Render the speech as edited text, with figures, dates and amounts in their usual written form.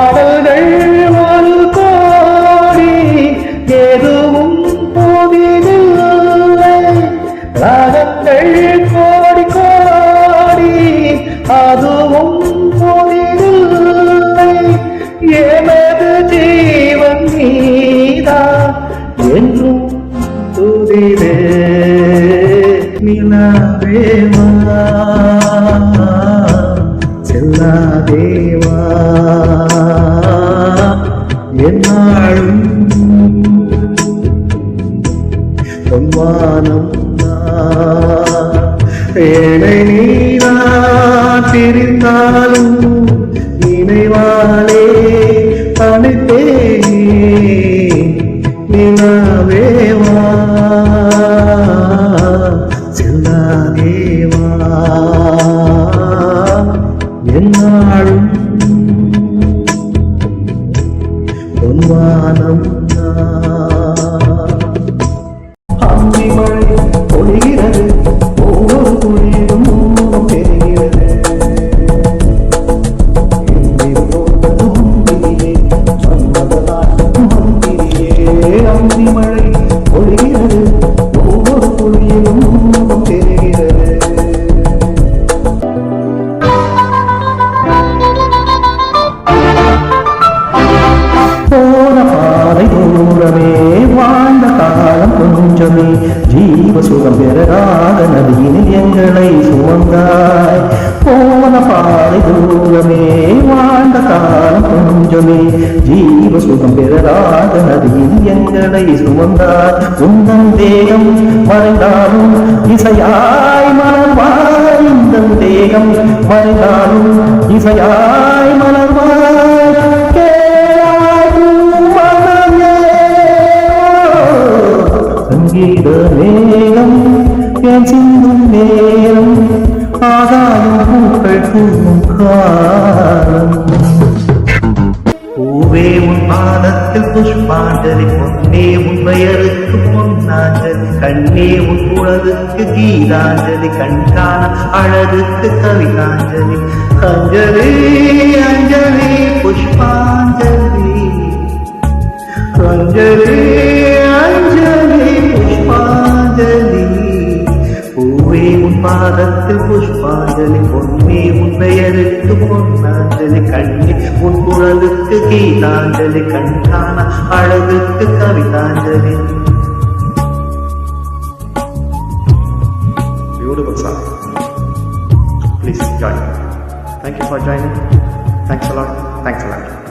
பாடல்கள் ஒரு கோடி எதுவும் புதிதில்லை ராகங்கள் கோடி கோடி அதுவும் புதிதில்லை எனது ஜீவன் நீதான் என்றும் புதிதே நிலவேவா செல்லாதேவா என்னாலும் பொன்வானம் ஏழை நீரா பிரிந்தாலும் நினைவாலே அனைத்தே நிலவேவா செல்லாதேவா என்னாலும் பொன்வானம் அந்தி மழை பொழிகிறது ஒவ்வொரு துளியிலும் தெரிகிறது அந்தி மழை பொழிகிறது ஒவ்வொரு துளியிலும் தெரிகிறது போன பாதை தூரமே வாழ்ந்த காலம் கொஞ்சமே ஜீவ சுகம் பெறாத நதியினில் எங்களை சுமந்தாய் போன பாதை தூரமே வாழ்ந்த காலம் கொஞ்சமே ஜீவ சுகம் பெறாத நதியில் எங்களை சுமந்தாய் உந்தன் தேகம் மறைந்தாலும் இசையாய் மலர்வாய் உந்தன் தேகம் மறைந்தாலும் இசையாய் மலர்வாய் சங்கீத மேகம் என் சிந்தும் நேரம் ஆதாயம் பூக்கள் பூவும் காலம் பூவே உன் பாதத்தில் புஷ்பாஞ்சலி பொன்னே உன் பெயருக்கு பொன்னாஞ்சலி கண்ணே உன் குழலுக்கு கீதாஞ்சலி கண்காண அழகுக்கு கவிதாஞ்சலி அஞ்சலி அஞ்சலி புஷ்பாஞ்சலி அஞ்சலி அஞ்சலி புஷ்பாஞ்சலி பூவே உன் பாதத்தில் புஷ்பாஞ்சலி பொன்னே உன் பெயருக்கு பொன்னாஞ்சலி கண்ணே உன் குழலுக்கு கீதாஞ்சலி கண்காண அழகுக்கு கவிதாஞ்சலி. Beautiful song. Please join. Thank you for joining. Thanks a lot.